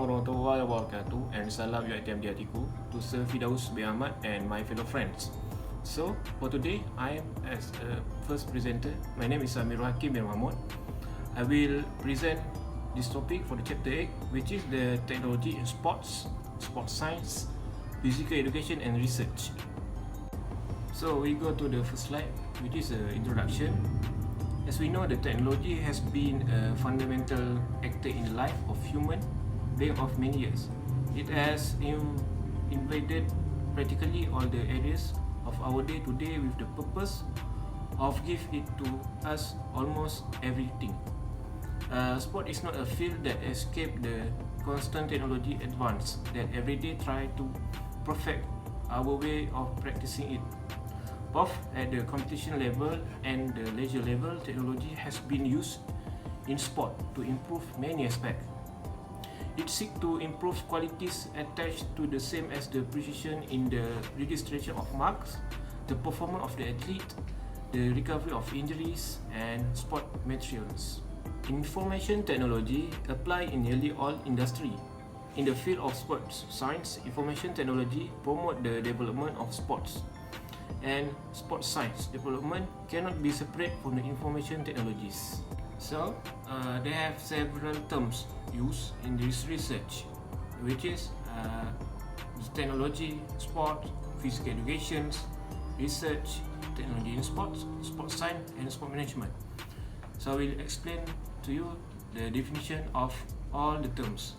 warahmatullahi wabarakatuh, and salam UiTM di hatiku to Sir Fidaus bin Ahmad and my fellow friends. So, for today, I am as a first presenter. My name is Amirul Hakim bin Mahmud. I will present this topic for the chapter 8, which is the technology in sports, sports science, physical education and research. So, we go to the first slide, which is an introduction. As we know, the technology has been a fundamental actor in the life of human being of many years. It has invaded practically all the areas of our day-to-day with the purpose of giving it to us almost everything. Sport is not a field that escapes the constant technology advance that every day try to perfect our way of practicing it. Both at the competition level and the leisure level, technology has been used in sport to improve many aspects. It seeks to improve qualities attached to the same as the precision in the registration of marks, the performance of the athlete, the recovery of injuries, and sport materials. Information technology applied in nearly all industries. In the field of sports science, information technology promotes the development of sports. And sports science development cannot be separate from the information technologies. So, they have several terms used in this research, which is technology, sport, physical education, research, technology in sports, sports science, and sport management. So, I will explain to you the definition of all the terms.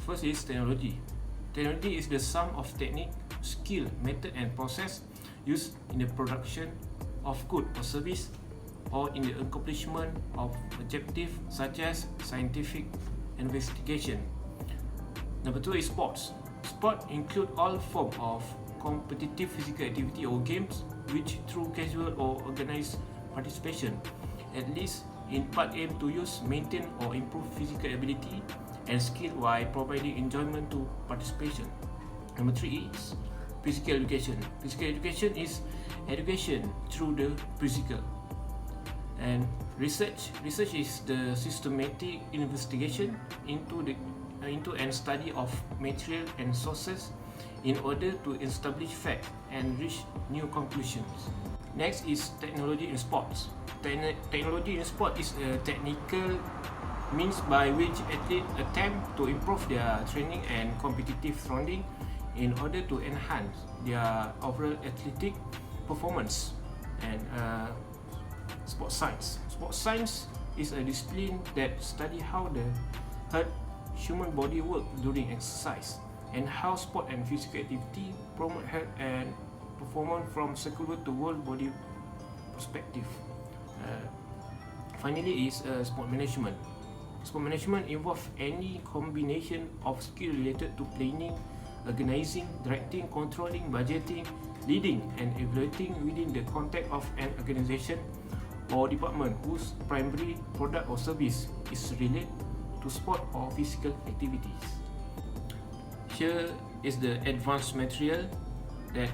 First is technology. Technology is the sum of technique, skill, method, and process used in the production of good or service or in the accomplishment of objectives such as scientific investigation. Number 2 is sports. Sport include all forms of competitive physical activity or games which through casual or organized participation at least in part aim to use, maintain or improve physical ability and skill while providing enjoyment to participation. Number 3 is physical education. Physical education is education through the physical. And research is the systematic investigation into and study of material and sources in order to establish fact and reach new conclusions. Next is technology in sports. Technology in sport is a technical means by which athletes attempt to improve their training and competitive surrounding in order to enhance their overall athletic performance. And sports science. Sports science is a discipline that study how the human body work during exercise and how sport and physical activity promote health and performance from secular to whole body perspective. Finally is sport management. Sport management involves any combination of skill related to planning, organizing, directing, controlling, budgeting, leading and evaluating within the context of an organization or department whose primary product or service is related to sport or physical activities. Here is the advanced material that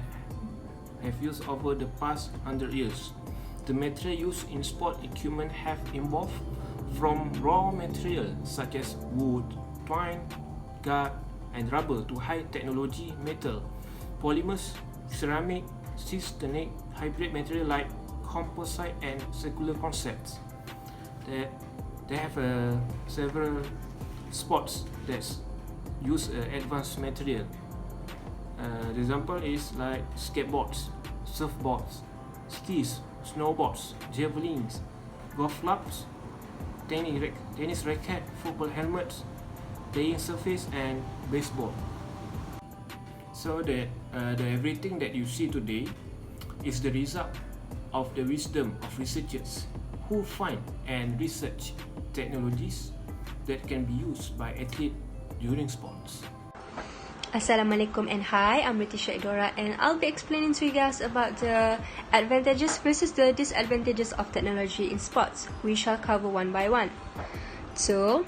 have used over the past 100 years. The material used in sport equipment have evolved from raw material such as wood, twine, guard, and rubber to high technology metal, polymers, ceramic, cis-tonic, hybrid material like composite and circular concepts. They have several sports that use advanced material. The example is like skateboards, surfboards, skis, snowboards, javelins, golf clubs, tennis racket, football helmets, playing surface and baseball. So that the everything that you see today is the result of the wisdom of researchers who find and research technologies that can be used by athletes during sports. Assalamualaikum and hi, I'm Ritisha Idora and I'll be explaining to you guys about the advantages versus the disadvantages of technology in sports. We shall cover one by one. So,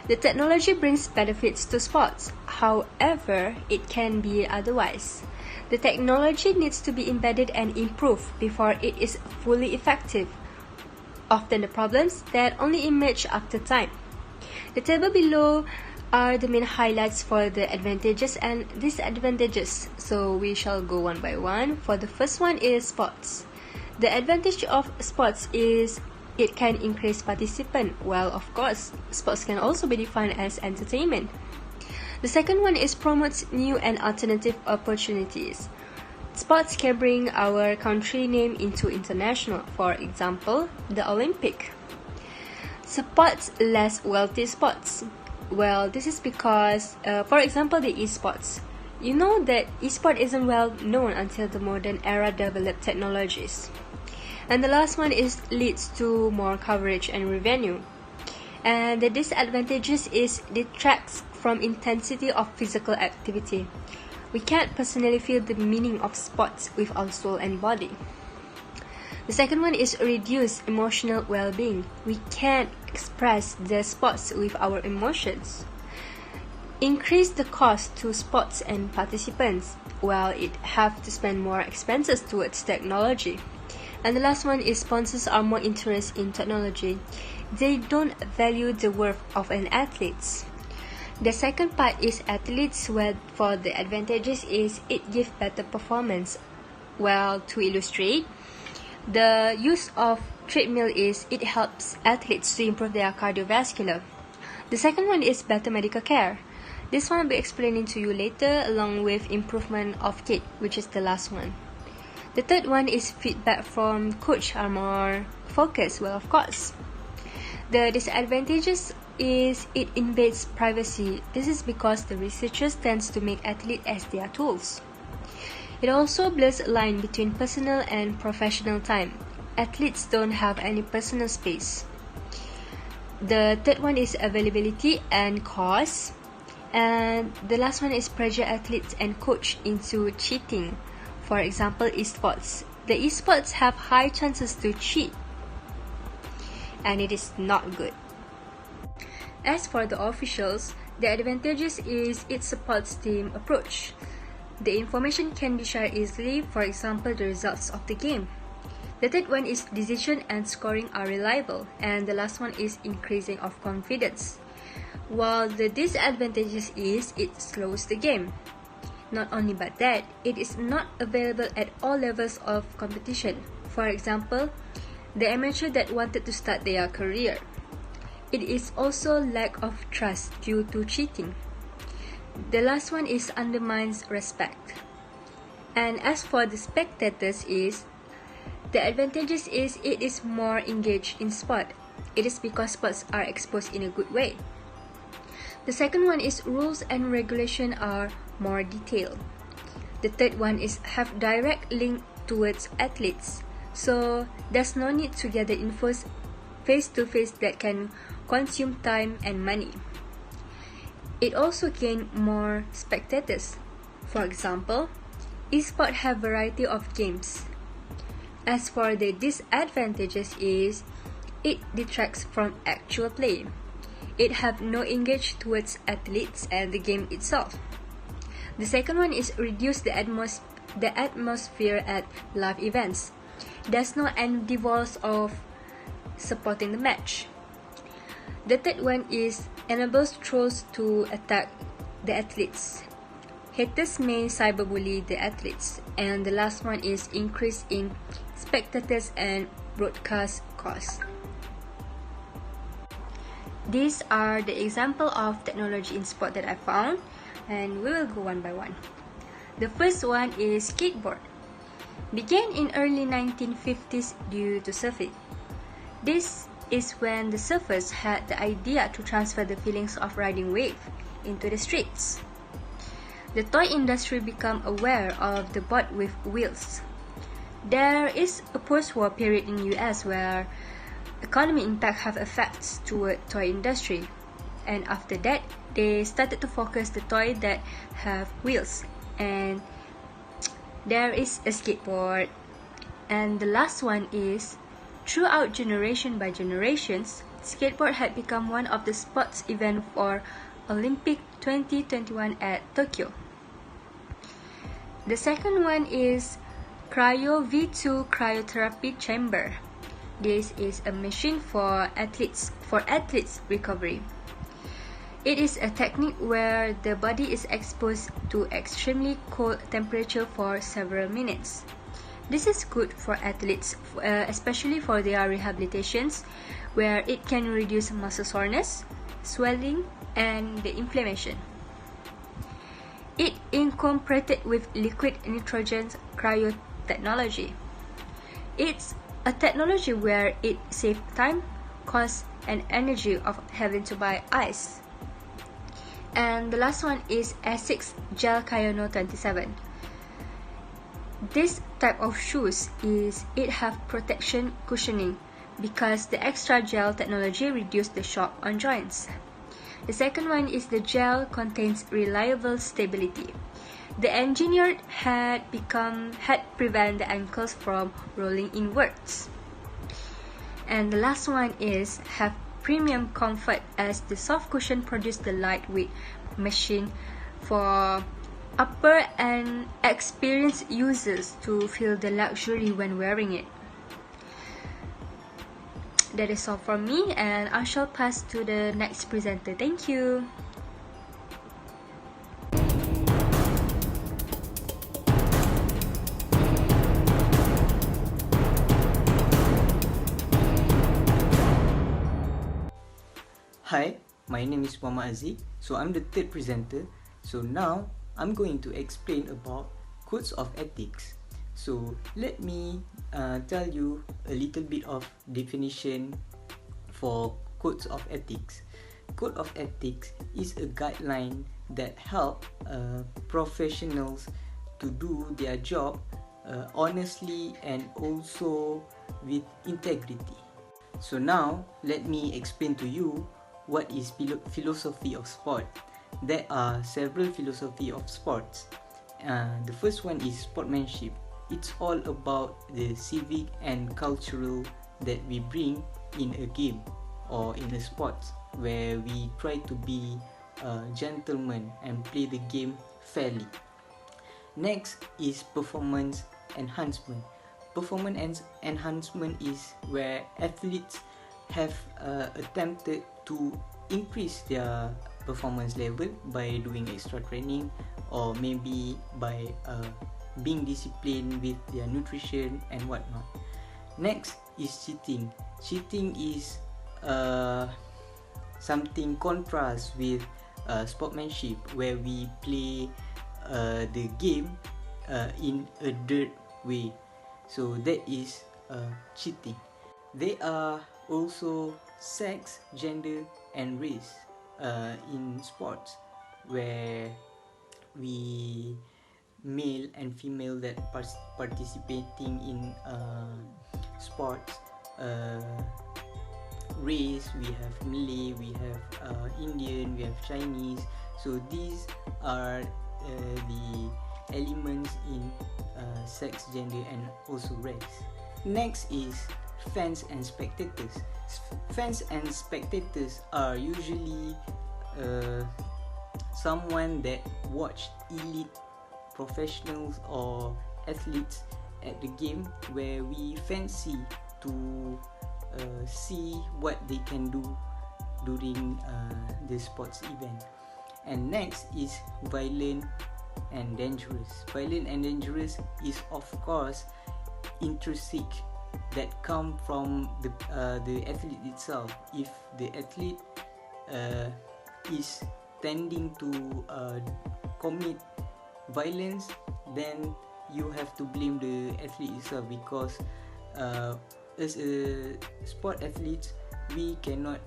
the technology brings benefits to sports. However, it can be otherwise. The technology needs to be embedded and improved before it is fully effective. Often the problems that only emerge after time. The table below are the main highlights for the advantages and disadvantages. So we shall go one by one. For the first one is sports. The advantage of sports is it can increase participant. Well, of course, sports can also be defined as entertainment. The second one is promotes new and alternative opportunities. Sports can bring our country name into international, for example, the Olympic. Supports less wealthy sports. Well, this is because, for example, the esports. You know that esport isn't well known until the modern era developed technologies. And the last one is leads to more coverage and revenue. And the disadvantages is detracts from intensity of physical activity. We can't personally feel the meaning of sports with our soul and body. The second one is reduce emotional well-being. We can't express the sports with our emotions. Increase the cost to sports and participants. Well, it have to spend more expenses towards technology. And the last one is sponsors are more interested in technology. They don't value the worth of an athlete. The second part is athletes, where for the advantages is it gives better performance. Well, to illustrate, the use of treadmill is it helps athletes to improve their cardiovascular. The second one is better medical care. This one I'll be explaining to you later along with improvement of kit, which is the last one. The third one is feedback from coach are more focused. Well, of course. The disadvantages is it invades privacy. This is because the researchers tends to make athletes as their tools. It also blurs a line between personal and professional time. Athletes don't have any personal space. The third one is availability and cost. And the last one is pressure athletes and coach into cheating. For example, esports. The esports have high chances to cheat, and it is not good. As for the officials, the advantages is it supports team approach. The information can be shared easily, for example, the results of the game. The third one is decision and scoring are reliable, and the last one is increasing of confidence. While the disadvantages is it slows the game. Not only but that, it is not available at all levels of competition. For example, the amateur that wanted to start their career. It is also lack of trust due to cheating. The last one is undermines respect. And as for the spectators is, the advantages is it is more engaged in sport. It is because sports are exposed in a good way. The second one is rules and regulation are more detailed. The third one is have direct link towards athletes. So there's no need to gather info face to face that can consume time and money. It also gain more spectators. For example, esports have variety of games. As for the disadvantages is it detracts from actual play. It have no engage towards athletes and the game itself. The second one is reduce the atmosphere at live events. There's no endeavors of supporting the match. The third one is enables trolls to attack the athletes. Haters may cyberbully the athletes. And the last one is increase in spectators and broadcast costs. These are the example of technology in sport that I found, and we will go one by one. The first one is skateboard. Began in early 1950s due to surfing. This is when the surfers had the idea to transfer the feelings of riding wave into the streets. The toy industry became aware of the board with wheels. There is a post-war period in US where economy impact have effects toward toy industry, and after that they started to focus the toy that have wheels, and there is a skateboard. And the last one is throughout generation by generations, skateboard had become one of the sports event for Olympic 2021 at Tokyo. The second one is Cryo V2 cryotherapy chamber. This is a machine for athletes recovery. It is a technique where the body is exposed to extremely cold temperature for several minutes. This is good for athletes, especially for their rehabilitations, where it can reduce muscle soreness, swelling, and the inflammation. It incorporated with liquid nitrogen cryotechnology. It's a technology where it saves time, cost, and energy of having to buy ice. And the last one is Essex Gel Kyono 27. This type of shoes have protection cushioning because the extra gel technology reduces the shock on joints. The second one is the gel contains reliable stability. The engineer had prevent the ankles from rolling inwards. And the last one is have premium comfort as the soft cushion produces the lightweight machine for upper and experienced users to feel the luxury when wearing it. That is all from me, and I shall pass to the next presenter. Thank you. Hi, my name is Muhammad Aziz. So I'm the third presenter. So now I'm going to explain about codes of ethics. So let me tell you a little bit of definition for codes of ethics. Code of ethics is a guideline that help professionals to do their job honestly and also with integrity. So now let me explain to you what is philosophy of sport. There are several philosophy of sports. The first one is sportsmanship. It's all about the civic and cultural that we bring in a game or in a sport, where we try to be a gentleman and play the game fairly. Next is performance enhancement. Performance enhancement is where athletes have attempted to increase their performance level by doing extra training, or maybe by being disciplined with their nutrition and whatnot. Next is cheating. Cheating is something contrast with sportsmanship, where we play the game in a dirt way. So that is cheating. There are also sex, gender, and race in sports, where we male and female that participating in sports. Race, we have Malay, we have Indian, we have Chinese. So these are the elements in sex, gender, and also race. Next is fans and spectators. Fans and spectators are usually someone that watch elite professionals or athletes at the game, where we fancy to see what they can do during the sports event. And next is violent and dangerous. Violent and dangerous is of course intrinsic, that come from the athlete itself. If the athlete is tending to commit violence, then you have to blame the athlete itself, because as a sport athlete, we cannot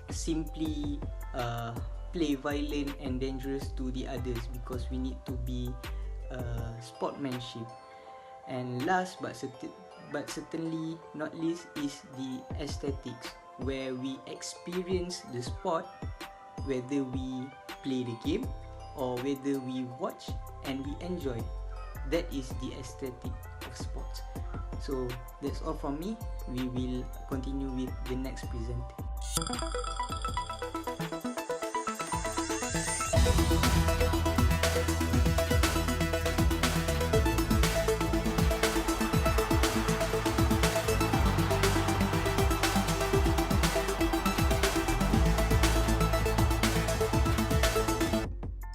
simply play violent and dangerous to the others, because we need to be sportsmanship. And last but certainly not least is the aesthetics, where we experience the sport, whether we play the game or whether we watch and we enjoy. That is the aesthetic of sports. So that's all from me. We will continue with the next presenter.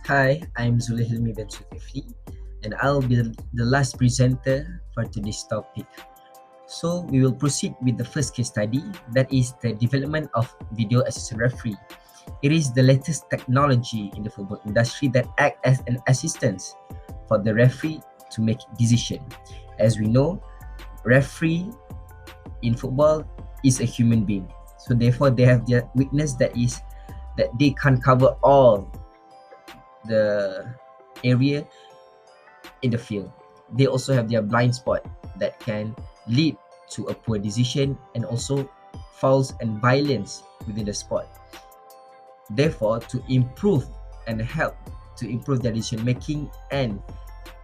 Hi, I'm Zulehilmi Ben Zulkifli, and I'll be the last presenter for today's topic. So we will proceed with the first case study, that is the development of video assistant referee. It is the latest technology in the football industry that acts as an assistance for the referee to make decision. As we know, referee in football is a human being. So therefore they have their weakness, that is that they can't cover all the area in the field. They also have their blind spot that can lead to a poor decision and also fouls and violence within the sport. Therefore, to improve and help to improve their decision making and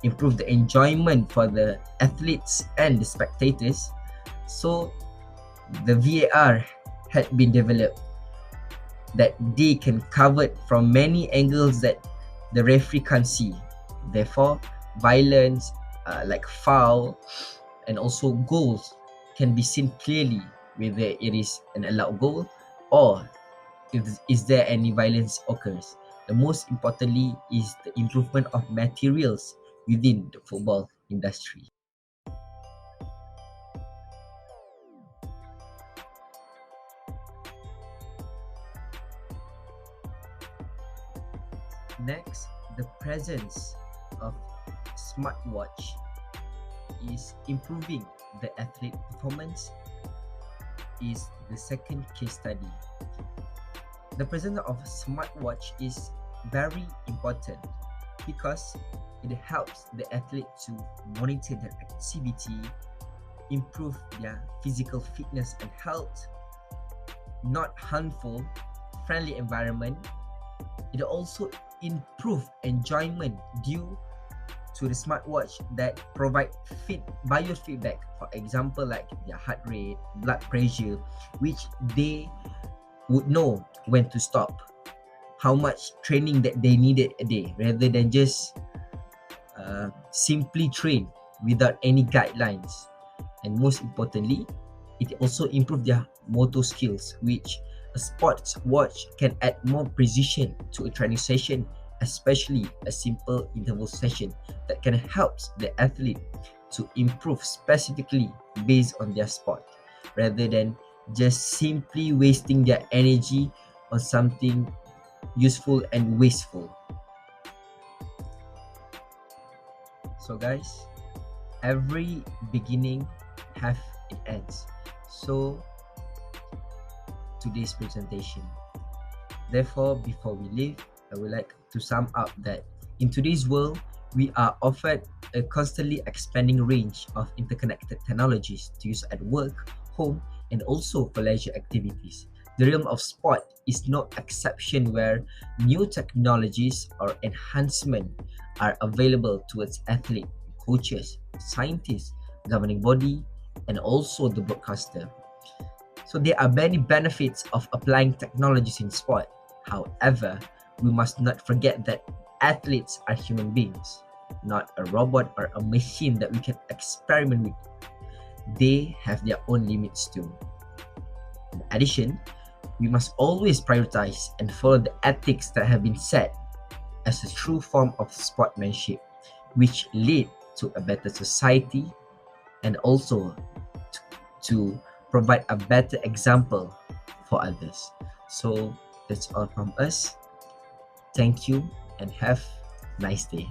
improve the enjoyment for the athletes and the spectators, so the VAR had been developed that they can cover it from many angles that the referee can't see. Therefore, violence like foul and also goals can be seen clearly whether it is an allowed goal or if is there any violence occurs. The most importantly is the improvement of materials within the football industry. Next, the presence of smartwatch is improving the athlete performance is the second case study. The presence of smartwatch is very important because it helps the athlete to monitor their activity, improve their physical fitness and health, not harmful, friendly environment. It also improve enjoyment due to the smartwatch that provide biofeedback, for example like their heart rate, blood pressure, which they would know when to stop, how much training that they needed a day, rather than just simply train without any guidelines. And most importantly, it also improve their motor skills, which a sports watch can add more precision to a training session, especially a simple interval session that can help the athlete to improve specifically based on their sport, rather than just simply wasting their energy on something useful and wasteful. So guys, every beginning have it ends. So today's presentation. Therefore, before we leave, I would like to sum up that in today's world, we are offered a constantly expanding range of interconnected technologies to use at work, home, and also for leisure activities. The realm of sport is no exception, where new technologies or enhancement are available towards athletes, coaches, scientists, governing body, and also the broadcaster. So there are many benefits of applying technologies in sport. However, we must not forget that athletes are human beings, not a robot or a machine that we can experiment with. They have their own limits too. In addition, we must always prioritize and follow the ethics that have been set as a true form of sportsmanship, which lead to a better society and also to provide a better example for others. So that's all from us. Thank you and have a nice day.